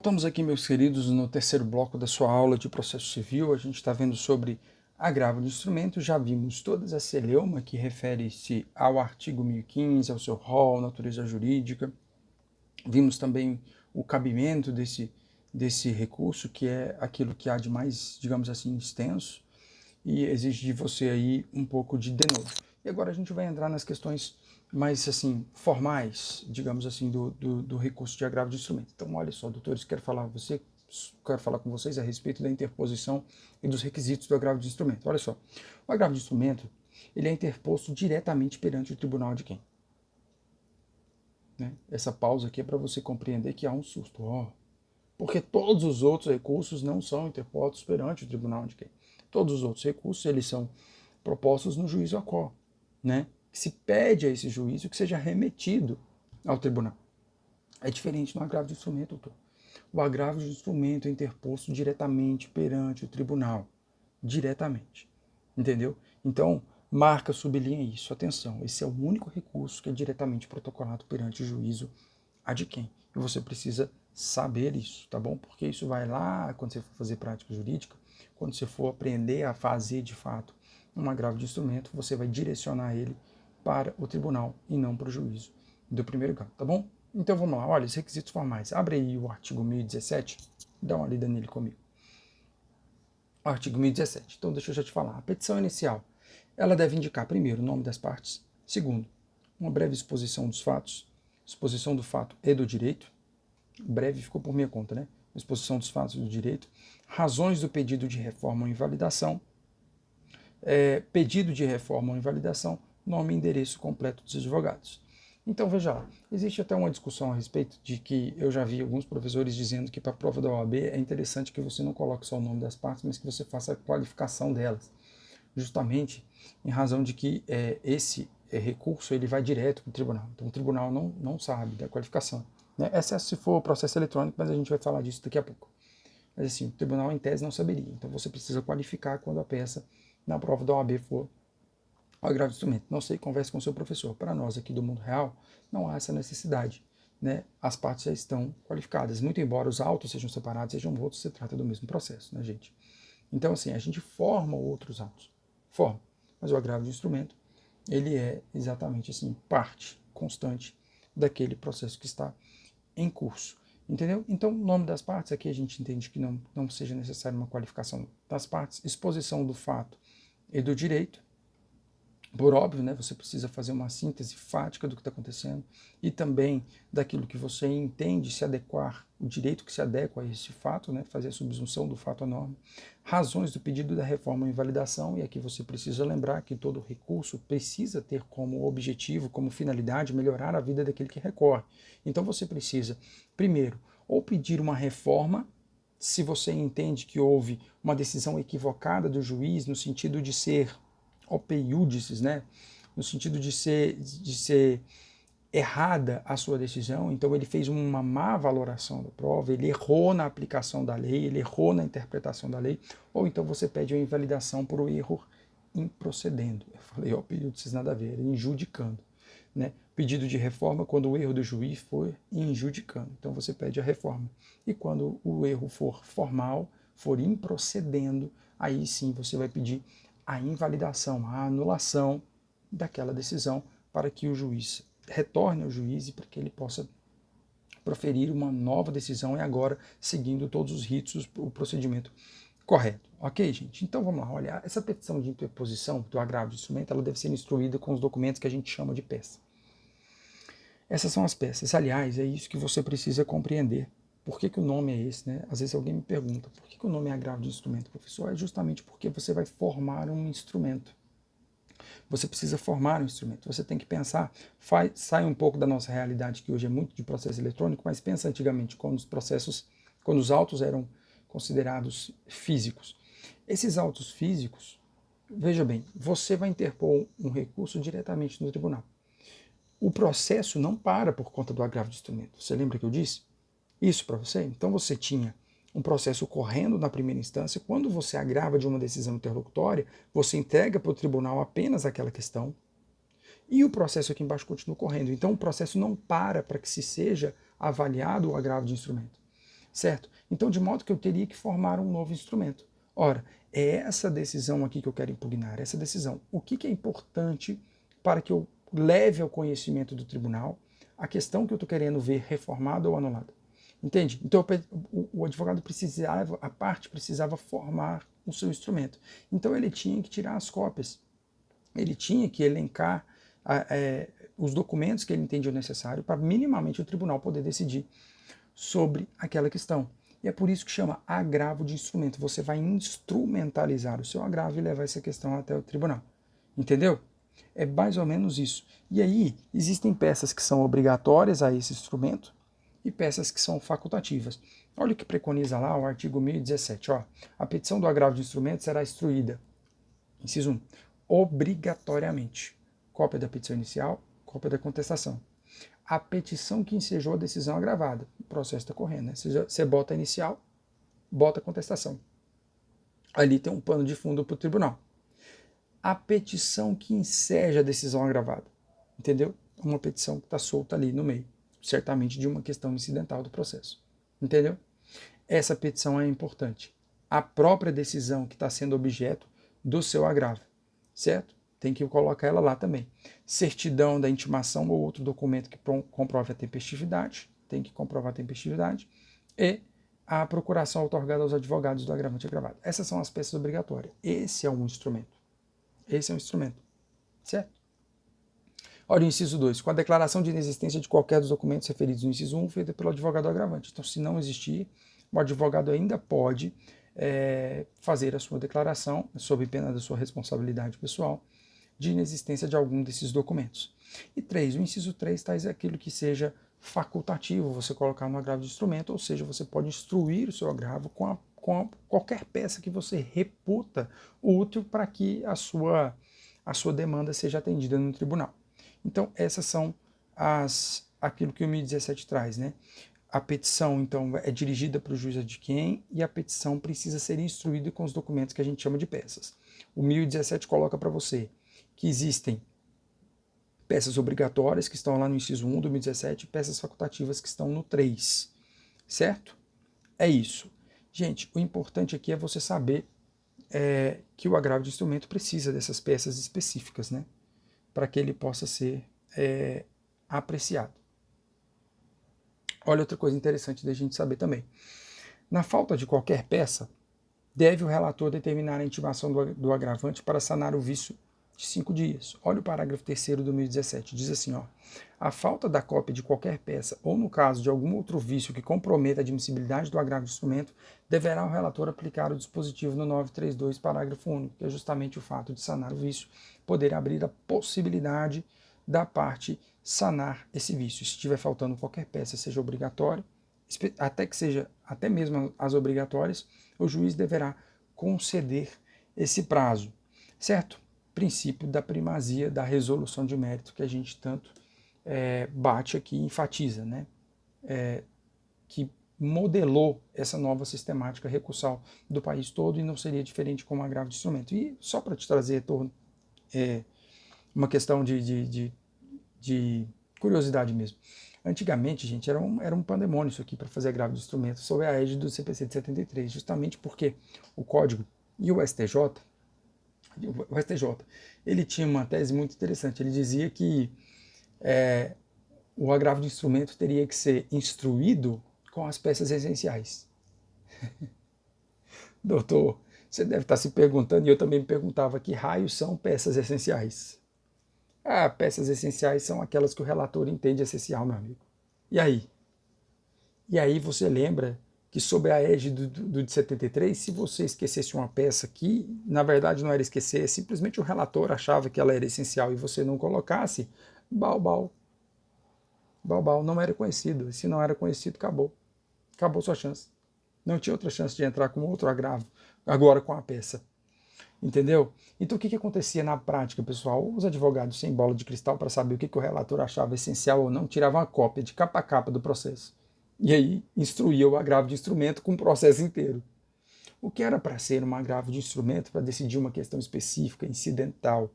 Estamos aqui, meus queridos, no terceiro bloco da sua aula de processo civil. A gente está vendo sobre agravo de instrumento. Já vimos todas as celeuma, que refere-se ao artigo 1015, ao seu rol, natureza jurídica. Vimos também o cabimento desse recurso, que é aquilo que há de mais, digamos assim, extenso, e exige de você aí um pouco de denodo. E agora a gente vai entrar nas questões mais assim formais, digamos assim, do recurso de agravo de instrumento. Então, olha só, doutores, quero falar com vocês a respeito da interposição e dos requisitos do agravo de instrumento. Olha só, o agravo de instrumento, ele é interposto diretamente perante o tribunal de quem? Né? Essa pausa aqui é para você compreender que há um susto. Porque todos os outros recursos não são interpostos perante o tribunal de quem? Todos os outros recursos, eles são propostos no juízo a quo, né? Se pede a esse juízo que seja remetido ao tribunal. É diferente no agravo de instrumento, doutor. O agravo de instrumento é interposto diretamente perante o tribunal. Diretamente. Entendeu? Então, marca, sublinha isso. Atenção, esse é o único recurso que é diretamente protocolado perante o juízo a de quem? E você precisa saber isso, tá bom? Porque isso vai lá, quando você for fazer prática jurídica, quando você for aprender a fazer de fato um agravo de instrumento, você vai direcionar ele para o tribunal e não para o juízo do primeiro grau, tá bom? Então vamos lá, olha, os requisitos formais. Abre aí o artigo 1017, dá uma lida nele comigo. O artigo 1017. Então deixa eu já te falar. A petição inicial, ela deve indicar, primeiro, o nome das partes. Segundo, uma breve exposição dos fatos, exposição do fato e do direito. Breve ficou por minha conta, né? Exposição dos fatos e do direito. Razões do pedido de reforma ou invalidação. Pedido de reforma ou invalidação, nome e endereço completo dos advogados. Então, veja lá, existe até uma discussão a respeito de que eu já vi alguns professores dizendo que para a prova da OAB é interessante que você não coloque só o nome das partes, mas que você faça a qualificação delas, justamente em razão de que esse recurso ele vai direto para o tribunal. Então, o tribunal não sabe da qualificação. Né? Exceto se for processo eletrônico, mas a gente vai falar disso daqui a pouco. Mas assim, o tribunal em tese não saberia. Então, você precisa qualificar quando a peça na prova da OAB for ao agravo de instrumento. Não sei, converse com o seu professor. Para nós aqui do mundo real, não há essa necessidade. Né? As partes já estão qualificadas. Muito embora os autos sejam separados, sejam outros, se trata do mesmo processo, né, gente? Então, assim, a gente forma outros autos. Forma. Mas o agravo de instrumento, ele é exatamente assim, parte constante daquele processo que está em curso. Entendeu? Então, o nome das partes, aqui a gente entende que não seja necessário uma qualificação das partes, exposição do fato e do direito. Por óbvio, né, você precisa fazer uma síntese fática do que está acontecendo e também daquilo que você entende se adequar, o direito que se adequa a esse fato, né, fazer a subsunção do fato à norma, razões do pedido da reforma ou invalidação, e aqui você precisa lembrar que todo recurso precisa ter como objetivo, como finalidade, melhorar a vida daquele que recorre. Então você precisa, primeiro, ou pedir uma reforma, se você entende que houve uma decisão equivocada do juiz, no sentido de ser opeiúdices, né? No sentido de ser errada a sua decisão, então ele fez uma má valoração da prova, ele errou na aplicação da lei, ele errou na interpretação da lei, ou então você pede a invalidação por o erro improcedendo. Eu falei opeiúdices, nada a ver, injudicando. Né? Pedido de reforma quando o erro do juiz for injudicando. Então você pede a reforma. E quando o erro for formal, for improcedendo, aí sim você vai pedir a invalidação, a anulação daquela decisão para que o juiz retorne ao juiz e para que ele possa proferir uma nova decisão e agora seguindo todos os ritos, o procedimento correto. Ok, gente? Então vamos lá. Olha, essa petição de interposição do agravo de instrumento, ela deve ser instruída com os documentos que a gente chama de peça. Essas são as peças. Aliás, é isso que você precisa compreender. Por que o nome é esse, né? Às vezes alguém me pergunta, por que o nome é agravo de instrumento, professor? É justamente porque você vai formar um instrumento. Você precisa formar um instrumento. Você tem que pensar, sai um pouco da nossa realidade, que hoje é muito de processo eletrônico, mas pensa antigamente, quando os autos eram considerados físicos. Esses autos físicos, veja bem, você vai interpor um recurso diretamente no tribunal. O processo não para por conta do agravo de instrumento. Você lembra que eu disse isso para você? Então você tinha um processo correndo na primeira instância. Quando você agrava de uma decisão interlocutória, você entrega para o tribunal apenas aquela questão e o processo aqui embaixo continua correndo. Então o processo não para que se seja avaliado o agravo de instrumento. certo? Então, de modo que eu teria que formar um novo instrumento. Ora, é essa decisão aqui que eu quero impugnar, essa decisão. O que é importante para que eu leve ao conhecimento do tribunal a questão que eu estou querendo ver reformada ou anulada? Entende? Então, o advogado precisava, a parte precisava formar o seu instrumento. Então, ele tinha que tirar as cópias. Ele tinha que elencar os documentos que ele entendia necessário para minimamente o tribunal poder decidir sobre aquela questão. E é por isso que chama agravo de instrumento. Você vai instrumentalizar o seu agravo e levar essa questão até o tribunal. Entendeu? É mais ou menos isso. E aí, existem peças que são obrigatórias a esse instrumento e peças que são facultativas. Olha o que preconiza lá o artigo 1017. Ó, a petição do agravo de instrumento será instruída, inciso 1, obrigatoriamente. Cópia da petição inicial, cópia da contestação. A petição que ensejou a decisão agravada. O processo está correndo, né? Você bota a inicial, bota a contestação. Ali tem um pano de fundo para o tribunal. A petição que enseja a decisão agravada. Entendeu? Uma petição que está solta ali no meio. Certamente de uma questão incidental do processo. Entendeu? Essa petição é importante. A própria decisão que está sendo objeto do seu agravo. Certo? Tem que colocar ela lá também. Certidão da intimação ou outro documento que comprove a tempestividade, tem que comprovar a tempestividade, e a procuração outorgada aos advogados do agravante agravado. Essas são as peças obrigatórias. Esse é um instrumento. Esse é um instrumento. Certo? Olha o inciso 2. Com a declaração de inexistência de qualquer dos documentos referidos no inciso 1, feita pelo advogado agravante. Então, se não existir, o advogado ainda pode fazer a sua declaração, sob pena da sua responsabilidade pessoal, de inexistência de algum desses documentos. E 3, o inciso 3 traz aquilo que seja facultativo, você colocar no agravo de instrumento, ou seja, você pode instruir o seu agravo com qualquer peça que você reputa útil para que a sua demanda seja atendida no tribunal. Então, essas são aquilo que o 1017 traz, né? A petição, então, é dirigida para o juiz adquirente e a petição precisa ser instruída com os documentos que a gente chama de peças. O 1017 coloca para você que existem peças obrigatórias que estão lá no inciso 1 do 1017 e peças facultativas que estão no 3, certo? É isso. Gente, o importante aqui é você saber que o agravo de instrumento precisa dessas peças específicas, né? Para que ele possa ser apreciado. Olha outra coisa interessante da gente saber também. Na falta de qualquer peça, deve o relator determinar a intimação do agravante para sanar o vício de 5 dias. Olha o parágrafo 3º do 1017. Diz assim, ó, a falta da cópia de qualquer peça ou no caso de algum outro vício que comprometa a admissibilidade do agravo de instrumento, deverá o relator aplicar o dispositivo no 932, parágrafo único, que é justamente o fato de sanar o vício, poder abrir a possibilidade da parte sanar esse vício. Se estiver faltando qualquer peça, seja obrigatório, até mesmo as obrigatórias, o juiz deverá conceder esse prazo, certo? Princípio da primazia da resolução de mérito que a gente tanto bate aqui e enfatiza, né? Que modelou essa nova sistemática recursal do país todo e não seria diferente com um agravo de instrumento. E só para te trazer uma questão de curiosidade mesmo. Antigamente, gente, era um pandemônio isso aqui para fazer agravo de instrumento sob a égide do CPC de 73, justamente porque o Código e o STJ, ele tinha uma tese muito interessante. Ele dizia que o agravo de instrumento teria que ser instruído com as peças essenciais. Doutor, você deve estar se perguntando, e eu também me perguntava, que raios são peças essenciais? Peças essenciais são aquelas que o relator entende essencial, meu amigo. E aí? E aí você lembra que sob a égide do de 73, se você esquecesse uma peça que, na verdade, não era esquecer, simplesmente o relator achava que ela era essencial e você não colocasse, balbal, não era conhecido. E se não era conhecido, acabou. Acabou sua chance. Não tinha outra chance de entrar com outro agravo, agora com a peça. Entendeu? Então o que acontecia na prática, pessoal? Os advogados sem bola de cristal para saber o que o relator achava essencial ou não, tiravam a cópia de capa a capa do processo. E aí instruía o agravo de instrumento com o processo inteiro. O que era para ser um agravo de instrumento para decidir uma questão específica, incidental,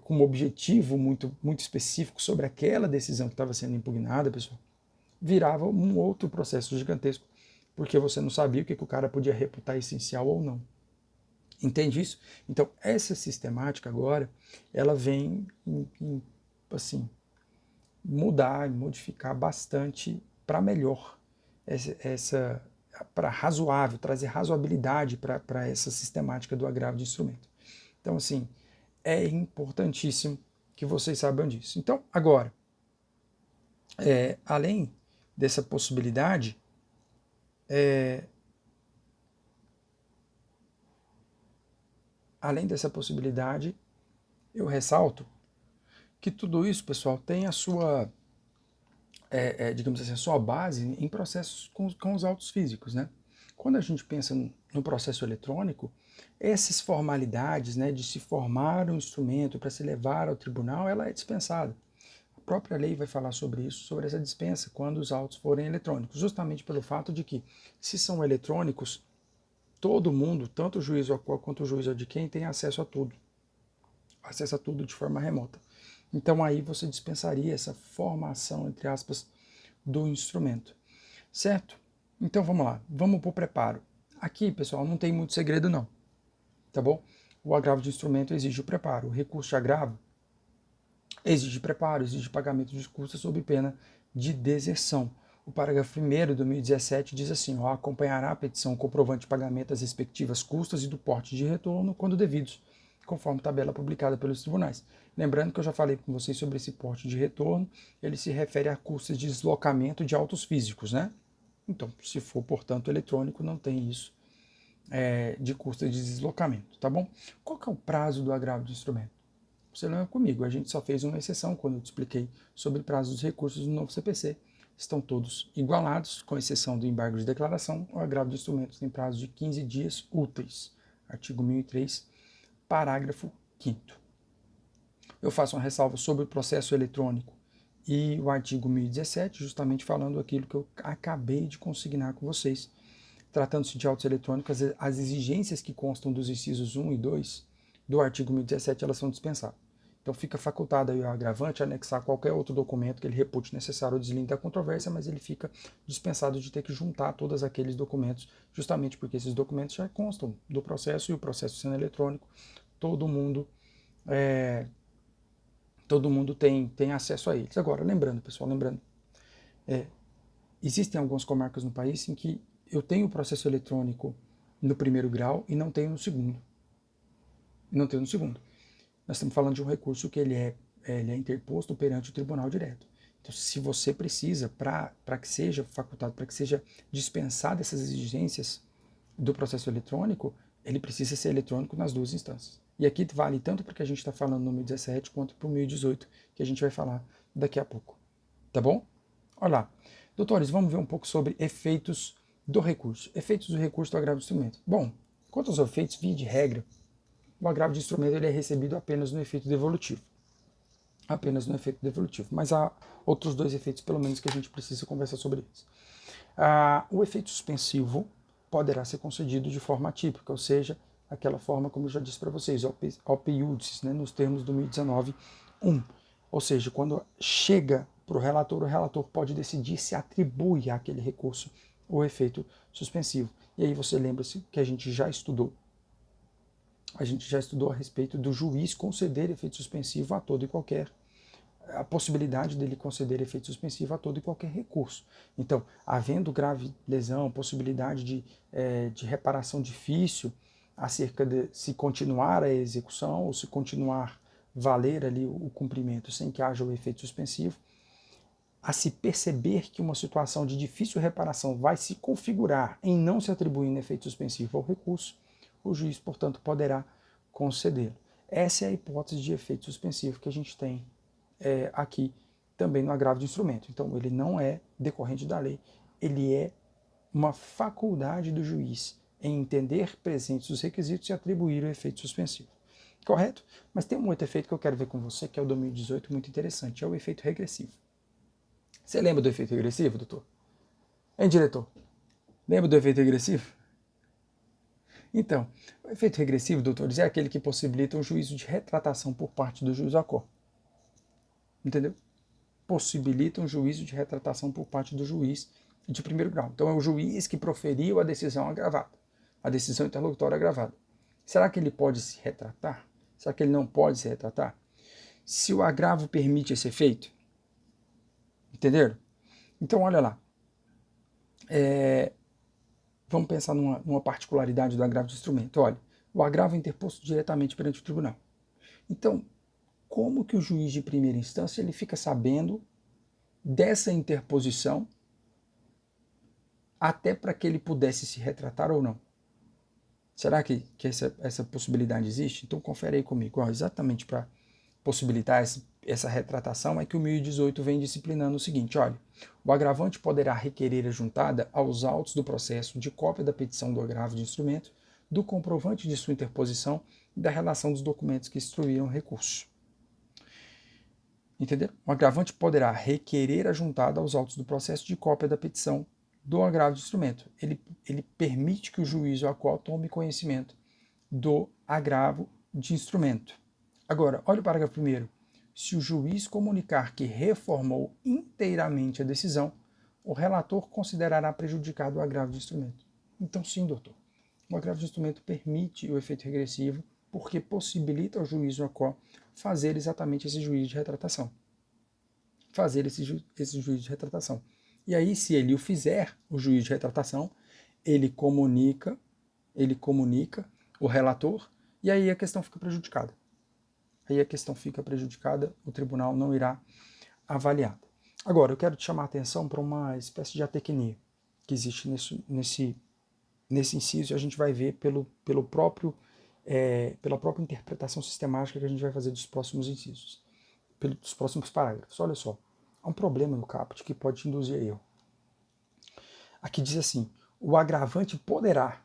com um objetivo muito, muito específico sobre aquela decisão que estava sendo impugnada, pessoal, virava um outro processo gigantesco porque você não sabia o que o cara podia reputar essencial ou não. Entende isso? Então, essa sistemática agora, ela vem, assim, mudar, modificar bastante para melhor, para razoável, trazer razoabilidade para essa sistemática do agravo de instrumento. Então, assim, é importantíssimo que vocês saibam disso. Então, agora, além dessa possibilidade, eu ressalto que tudo isso, pessoal, tem a sua, digamos assim, a sua base em processos com os autos físicos, né? Quando a gente pensa no processo eletrônico, essas formalidades, né, de se formar um instrumento para se levar ao tribunal, ela é dispensada. A própria lei vai falar sobre isso, sobre essa dispensa, quando os autos forem eletrônicos, justamente pelo fato de que, se são eletrônicos, todo mundo, tanto o juiz ao qual quanto o juiz ao de quem, tem acesso a tudo de forma remota. Então aí você dispensaria essa formação, entre aspas, do instrumento, certo? Então vamos lá, vamos para o preparo. Aqui, pessoal, não tem muito segredo não, tá bom? O agravo de instrumento exige o preparo. O recurso de agravo exige preparo, exige pagamento de custas sob pena de deserção. O parágrafo 1º do 2017 diz assim: acompanhará a petição o comprovante de pagamento das respectivas custas e do porte de retorno, quando devidos, conforme tabela publicada pelos tribunais. Lembrando que eu já falei com vocês sobre esse porte de retorno, ele se refere a custas de deslocamento de autos físicos, né? Então, se for, portanto, eletrônico, não tem isso de custas de deslocamento, tá bom? Qual que é o prazo do agravo de instrumento? Você lembra comigo, a gente só fez uma exceção quando eu te expliquei sobre o prazo dos recursos do novo CPC. Estão todos igualados, com exceção do embargo de declaração. O agravo de instrumentos tem prazo de 15 dias úteis. Artigo 1003, parágrafo 5º. Eu faço uma ressalva sobre o processo eletrônico e o artigo 1017, justamente falando aquilo que eu acabei de consignar com vocês. Tratando-se de autos eletrônicos, as exigências que constam dos incisos 1 e 2 do artigo 1017, elas são dispensáveis. Então fica facultado aí o agravante a anexar qualquer outro documento que ele repute necessário ao deslinde da controvérsia, mas ele fica dispensado de ter que juntar todos aqueles documentos, justamente porque esses documentos já constam do processo, e o processo sendo eletrônico, todo mundo tem acesso a eles. Agora, lembrando, pessoal, existem algumas comarcas no país em que eu tenho o processo eletrônico no primeiro grau e não tenho no segundo. Nós estamos falando de um recurso que ele é interposto perante o tribunal direto. Então, se você precisa, para que seja facultado, para que seja dispensada essas exigências do processo eletrônico, ele precisa ser eletrônico nas duas instâncias. E aqui vale tanto para o que a gente está falando no 1017 quanto para o 1018, que a gente vai falar daqui a pouco. Tá bom? Olha lá. Doutores, vamos ver um pouco sobre efeitos do recurso. Efeitos do recurso do agravo de instrumento. Bom, quanto aos efeitos, via de regra, o agravo de instrumento ele é recebido apenas no efeito devolutivo. Mas há outros dois efeitos, pelo menos, que a gente precisa conversar sobre eles. O efeito suspensivo poderá ser concedido de forma atípica, ou seja, aquela forma, como eu já disse para vocês, op iudice, né, nos termos do 1019.1. Ou seja, quando chega para o relator pode decidir se atribui àquele recurso o efeito suspensivo. E aí você lembra-se que a gente já estudou a respeito do juiz conceder efeito suspensivo a todo e qualquer, a possibilidade dele conceder efeito suspensivo a todo e qualquer recurso. Então, havendo grave lesão, possibilidade de reparação difícil acerca de se continuar a execução ou se continuar valer ali o cumprimento sem que haja o efeito suspensivo, a se perceber que uma situação de difícil reparação vai se configurar em não se atribuindo efeito suspensivo ao recurso, o juiz, portanto, poderá concedê-lo. Essa é a hipótese de efeito suspensivo que a gente tem aqui também no agravo de instrumento. Então, ele não é decorrente da lei, ele é uma faculdade do juiz em entender presentes os requisitos e atribuir o efeito suspensivo. Correto? Mas tem um outro efeito que eu quero ver com você, que é o 2018, muito interessante, é o efeito regressivo. Você lembra do efeito regressivo, doutor? Hein, diretor? Lembra do efeito regressivo? Então, o efeito regressivo, doutores, é aquele que possibilita um juízo de retratação por parte do juiz ACOR. Entendeu? Possibilita um juízo de retratação por parte do juiz de primeiro grau. Então é o juiz que proferiu a decisão agravada, a decisão interlocutória agravada. Será que ele pode se retratar? Será que ele não pode se retratar? Se o agravo permite esse efeito? Entenderam? Então, olha lá. Vamos pensar numa particularidade do agravo de instrumento. Olha, o agravo é interposto diretamente perante o tribunal. Então, como que o juiz de primeira instância ele fica sabendo dessa interposição até para que ele pudesse se retratar ou não? Será que essa possibilidade existe? Então confere aí comigo. Exatamente para possibilitar essa retratação é que o 1018 vem disciplinando o seguinte, olha, o agravante poderá requerer a juntada aos autos do processo de cópia da petição do agravo de instrumento, do comprovante de sua interposição e da relação dos documentos que instruíram o recurso. Entendeu? O agravante poderá requerer a juntada aos autos do processo de cópia da petição do agravo de instrumento. Ele permite que o juiz ou a qual tome conhecimento do agravo de instrumento. Agora, olha o parágrafo 1º. Se o juiz comunicar que reformou inteiramente a decisão, o relator considerará prejudicado o agravo de instrumento. Então, sim, doutor. O agravo de instrumento permite o efeito regressivo porque possibilita ao juiz ou a qual fazer exatamente esse juízo de retratação. Fazer esse juízo de retratação. E aí, se ele o fizer, o juiz de retratação, ele comunica o relator, e aí a questão fica prejudicada. O tribunal não irá avaliar. Agora, eu quero te chamar a atenção para uma espécie de atecnia que existe nesse inciso, e a gente vai ver pela própria interpretação sistemática que a gente vai fazer dos próximos incisos, dos próximos parágrafos. Olha só, há um problema no caput que pode te induzir a erro. Aqui diz assim, o agravante poderá.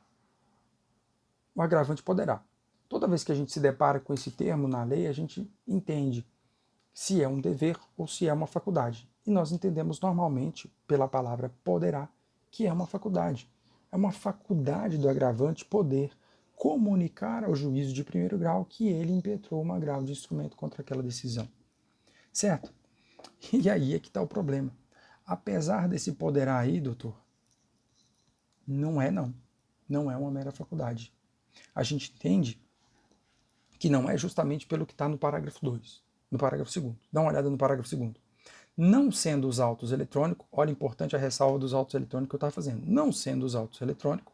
Toda vez que a gente se depara com esse termo na lei, a gente entende se é um dever ou se é uma faculdade. E nós entendemos normalmente, pela palavra poderá, que é uma faculdade. É uma faculdade do agravante poder comunicar ao juízo de primeiro grau que ele impetrou um agravo de instrumento contra aquela decisão. Certo? E aí é que está o problema. Apesar desse poderá aí, doutor, não é uma mera faculdade. A gente entende que não é justamente pelo que está no parágrafo 2, no parágrafo 2º. Dá uma olhada no parágrafo 2º. Não sendo os autos eletrônicos, olha, importante a ressalva dos autos eletrônicos que eu estava fazendo. Não sendo os autos eletrônicos,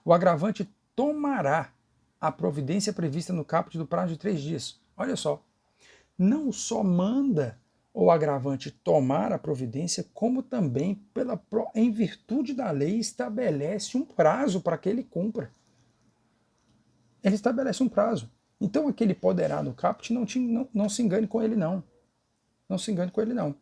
o agravante tomará a providência prevista no caput do prazo de 3 dias. Olha só, não só manda o agravante tomar a providência, como também, em virtude da lei, estabelece um prazo para que ele cumpra. Ele estabelece um prazo. Então, aquele poderá no caput, não se engane com ele, não. Não se engane com ele, não.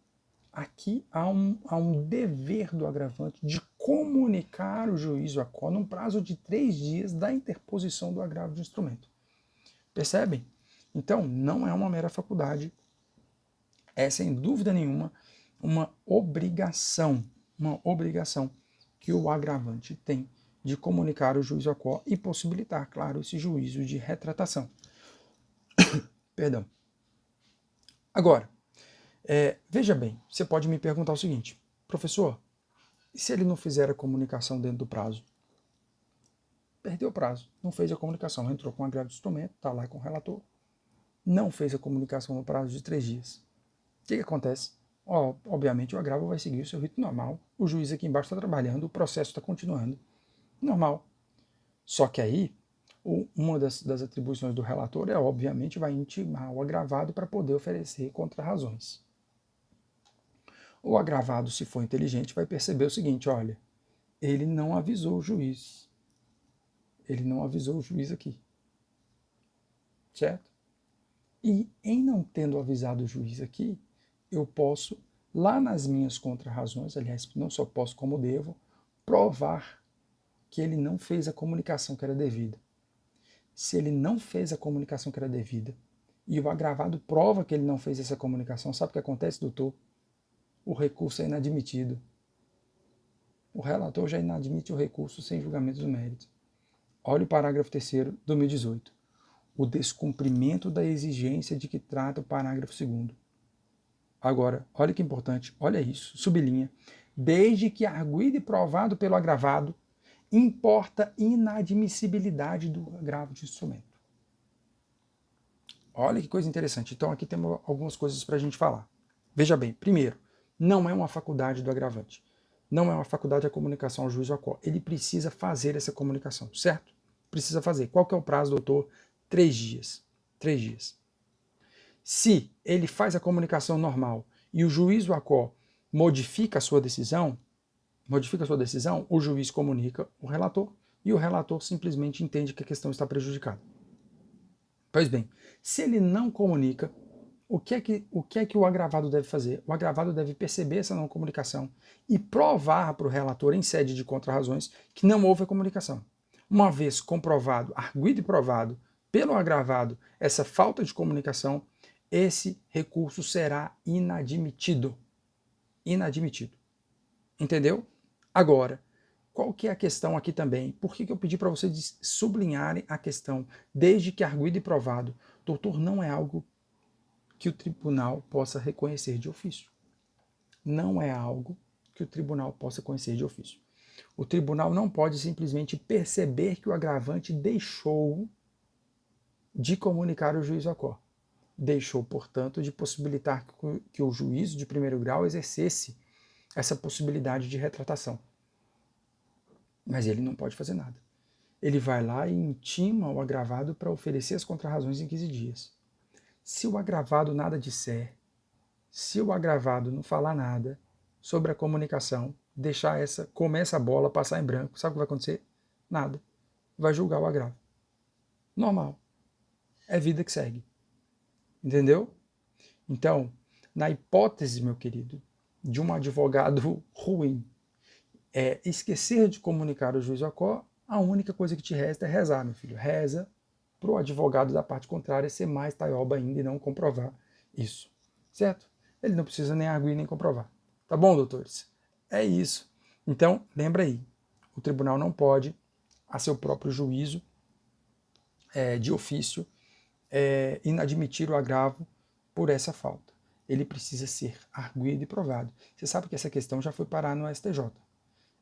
Aqui há um dever do agravante de comunicar o juízo à qual num prazo de 3 dias da interposição do agravo de instrumento. Percebem? Então, não é uma mera faculdade. É, sem dúvida nenhuma, uma obrigação que o agravante tem de comunicar o juízo à qual e possibilitar, claro, esse juízo de retratação. Perdão. Agora, veja bem, você pode me perguntar o seguinte, professor, e se ele não fizer a comunicação dentro do prazo? Perdeu o prazo, não fez a comunicação, entrou com o agravo de instrumento, está lá com o relator, não fez a comunicação no prazo de 3 dias. O que acontece? Obviamente o agravo vai seguir o seu rito normal, o juiz aqui embaixo está trabalhando, o processo está continuando, normal. Só que aí, uma das atribuições do relator obviamente, vai intimar o agravado para poder oferecer contrarrazões. O agravado, se for inteligente, vai perceber o seguinte, olha, ele não avisou o juiz. Ele não avisou o juiz aqui. Certo? E em não tendo avisado o juiz aqui, eu posso, lá nas minhas contrarrazões, aliás, não só posso como devo, provar que ele não fez a comunicação que era devida. Se ele não fez a comunicação que era devida, e o agravado prova que ele não fez essa comunicação, sabe o que acontece, doutor? O recurso é inadmitido. O relator já inadmite o recurso sem julgamento do mérito. Olha o parágrafo 3º do 1018. O descumprimento da exigência de que trata o parágrafo 2º. Agora, olha que importante, olha isso, sublinha. desde que arguido e provado pelo agravado, importa inadmissibilidade do agravo de instrumento. Olha que coisa interessante. Então aqui temos algumas coisas para a gente falar. Veja bem, primeiro, não é uma faculdade do agravante. Não é uma faculdade a comunicação ao juiz ou à cor. Ele precisa fazer essa comunicação, certo? Precisa fazer. Qual que é o prazo, doutor? 3 dias. 3 dias. Se ele faz a comunicação normal e o juiz ou a cor modifica a sua decisão, o juiz comunica o relator e o relator simplesmente entende que a questão está prejudicada. Pois bem, se ele não comunica, o que é que o agravado deve fazer? O agravado deve perceber essa não comunicação e provar para o relator, em sede de contrarrazões, que não houve a comunicação. Uma vez comprovado, arguido e provado pelo agravado essa falta de comunicação, esse recurso será inadmitido. Inadmitido. Entendeu? Agora, qual que é a questão aqui também? Por que eu pedi para vocês sublinharem a questão, desde que arguido e provado? Doutor, não é algo que o tribunal possa reconhecer de ofício. Não é algo que o tribunal possa conhecer de ofício. O tribunal não pode simplesmente perceber que o agravante deixou de comunicar o juízo à cor. Deixou, portanto, de possibilitar que o juízo de primeiro grau exercesse essa possibilidade de retratação. Mas ele não pode fazer nada. Ele vai lá e intima o agravado para oferecer as contrarrazões em 15 dias. Se o agravado nada disser, se o agravado não falar nada sobre a comunicação, deixar começa a bola, passar em branco, sabe o que vai acontecer? Nada. Vai julgar o agravo. Normal. É vida que segue. Entendeu? Então, na hipótese, meu querido, de um advogado ruim, esquecer de comunicar o juiz à cor, a única coisa que te resta é rezar, meu filho. Reza para o advogado da parte contrária ser mais taioba ainda e não comprovar isso. Certo? Ele não precisa nem arguir nem comprovar. Tá bom, doutores? É isso. Então, lembra aí, o tribunal não pode, a seu próprio juízo, de ofício, inadmitir o agravo por essa falta. Ele precisa ser arguido e provado. Você sabe que essa questão já foi parar no STJ.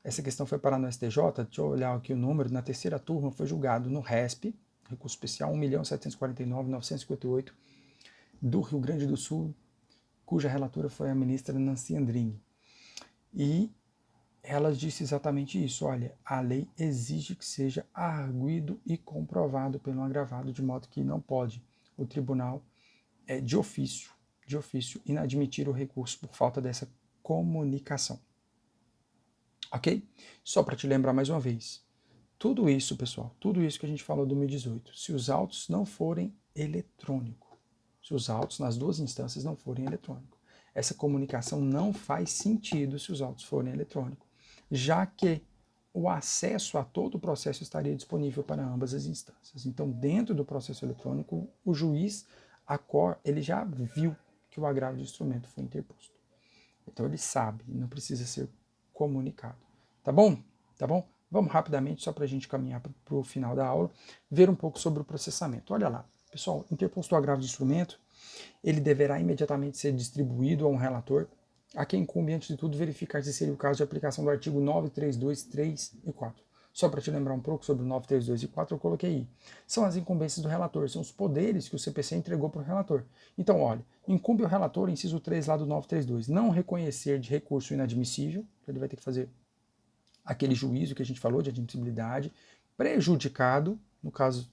Essa questão foi parar no STJ, deixa eu olhar aqui o número, na terceira turma foi julgado no RESP, recurso especial 1.749.958, do Rio Grande do Sul, cuja relatora foi a ministra Nancy Andrighi. E ela disse exatamente isso, olha, a lei exige que seja arguido e comprovado pelo agravado, de modo que não pode o tribunal, de ofício, inadmitir o recurso por falta dessa comunicação. Ok? Só para te lembrar mais uma vez, tudo isso, pessoal, tudo isso que a gente falou do 2018, se os autos não forem eletrônicos, se os autos nas duas instâncias não forem eletrônicos, essa comunicação não faz sentido se os autos forem eletrônicos, já que o acesso a todo o processo estaria disponível para ambas as instâncias. Então, dentro do processo eletrônico, o juiz, a cor, ele já viu que o agravo de instrumento foi interposto. Então, ele sabe, não precisa ser comunicado. Tá bom? Tá bom? Vamos rapidamente, só para a gente caminhar para o final da aula, ver um pouco sobre o processamento. Olha lá, pessoal, interposto o agravo de instrumento, ele deverá imediatamente ser distribuído a um relator, a quem incumbe, antes de tudo, verificar se seria o caso de aplicação do artigo 932, 3 e 4. Só para te lembrar um pouco sobre o 932 e 4, eu coloquei aí. São as incumbências do relator, são os poderes que o CPC entregou para o relator. Então, olha, incumbe o relator, inciso 3 lá do 932, não reconhecer de recurso inadmissível, ele vai ter que fazer aquele juízo que a gente falou de admissibilidade, prejudicado, no caso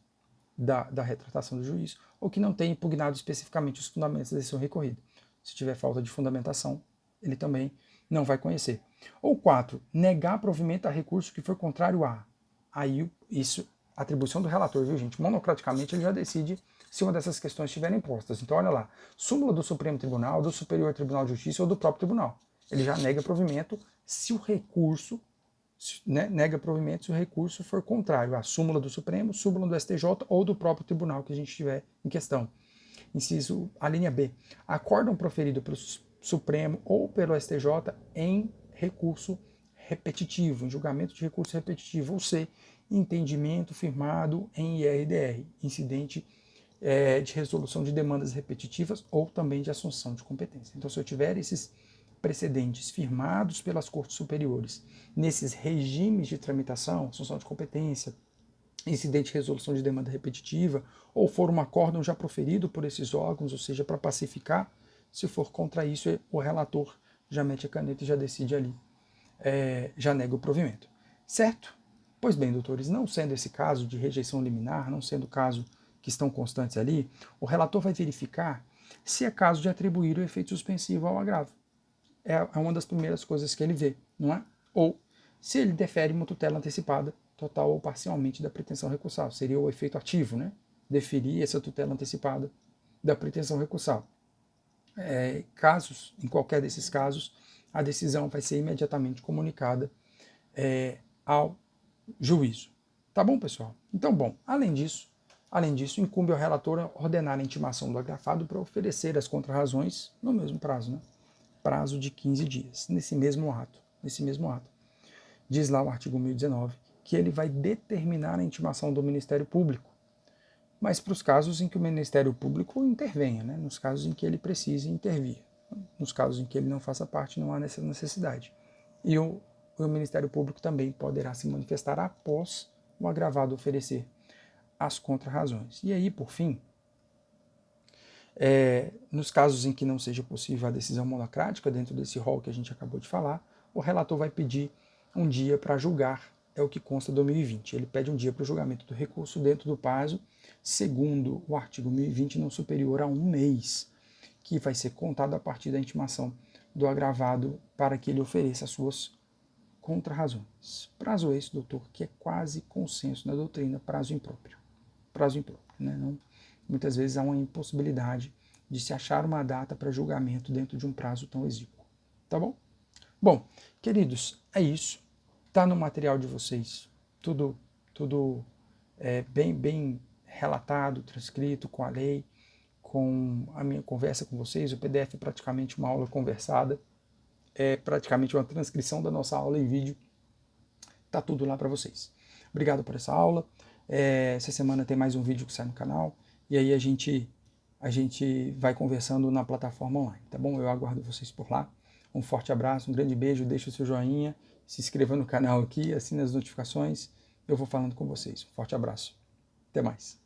da retratação do juízo, ou que não tenha impugnado especificamente os fundamentos da decisão recorrida. Se tiver falta de fundamentação, ele também não vai conhecer. Ou 4, negar provimento a recurso que for contrário a. Aí, isso, atribuição do relator, viu, gente? Monocraticamente, ele já decide se uma dessas questões estiverem postas. Então, olha lá, súmula do Supremo Tribunal, do Superior Tribunal de Justiça ou do próprio tribunal. Ele já nega provimento se o recurso, nega provimento se o recurso for contrário à súmula do Supremo, súmula do STJ ou do próprio tribunal que a gente tiver em questão. Inciso, a linha B. Acórdão proferido pelo Supremo ou pelo STJ em recurso repetitivo, em julgamento de recurso repetitivo, ou C, entendimento firmado em IRDR, incidente de resolução de demandas repetitivas ou também de assunção de competência. Então, se eu tiver esses precedentes firmados pelas cortes superiores nesses regimes de tramitação, assunção de competência, incidente de resolução de demanda repetitiva, ou for um acórdão já proferido por esses órgãos, ou seja, para pacificar, se for contra isso, o relator já mete a caneta e já decide ali, já nega o provimento. Certo? Pois bem, doutores, não sendo esse caso de rejeição liminar, não sendo o caso que estão constantes ali, o relator vai verificar se é caso de atribuir o efeito suspensivo ao agravo. É uma das primeiras coisas que ele vê, não é? Ou se ele defere uma tutela antecipada, total ou parcialmente, da pretensão recursal. Seria o efeito ativo, né? Deferir essa tutela antecipada da pretensão recursal. Em qualquer desses casos, a decisão vai ser imediatamente comunicada ao juízo. Tá bom, pessoal? Então, bom, além disso, incumbe ao relator ordenar a intimação do agrafado para oferecer as contrarrazões no mesmo prazo, né? Prazo de 15 dias, nesse mesmo ato. Diz lá o artigo 1019 que ele vai determinar a intimação do Ministério Público, mas para os casos em que o Ministério Público intervenha, né? Nos casos em que ele precise intervir, nos casos em que ele não faça parte, não há essa necessidade. E o Ministério Público também poderá se manifestar após o agravado oferecer as contrarrazões. E aí, por fim, nos casos em que não seja possível a decisão monocrática, dentro desse rol que a gente acabou de falar, o relator vai pedir um dia para julgar, é o que consta do 2020. Ele pede um dia para o julgamento do recurso dentro do prazo, segundo o artigo 1020, não superior a um mês, que vai ser contado a partir da intimação do agravado para que ele ofereça as suas contrarrazões. Prazo esse, doutor, que é quase consenso na doutrina, prazo impróprio. Né? Não, muitas vezes há uma impossibilidade de se achar uma data para julgamento dentro de um prazo tão exíguo. Tá bom? Bom, queridos, é isso. Está no material de vocês tudo bem relatado, transcrito com a lei, com a minha conversa com vocês. O PDF é praticamente uma aula conversada, é praticamente uma transcrição da nossa aula em vídeo. Está tudo lá para vocês. Obrigado por essa aula. Essa semana tem mais um vídeo que sai no canal, e aí a gente vai conversando na plataforma online, tá bom? Eu aguardo vocês por lá. Um forte abraço, um grande beijo, deixa o seu joinha, se inscreva no canal aqui, assine as notificações, eu vou falando com vocês. Um forte abraço. Até mais.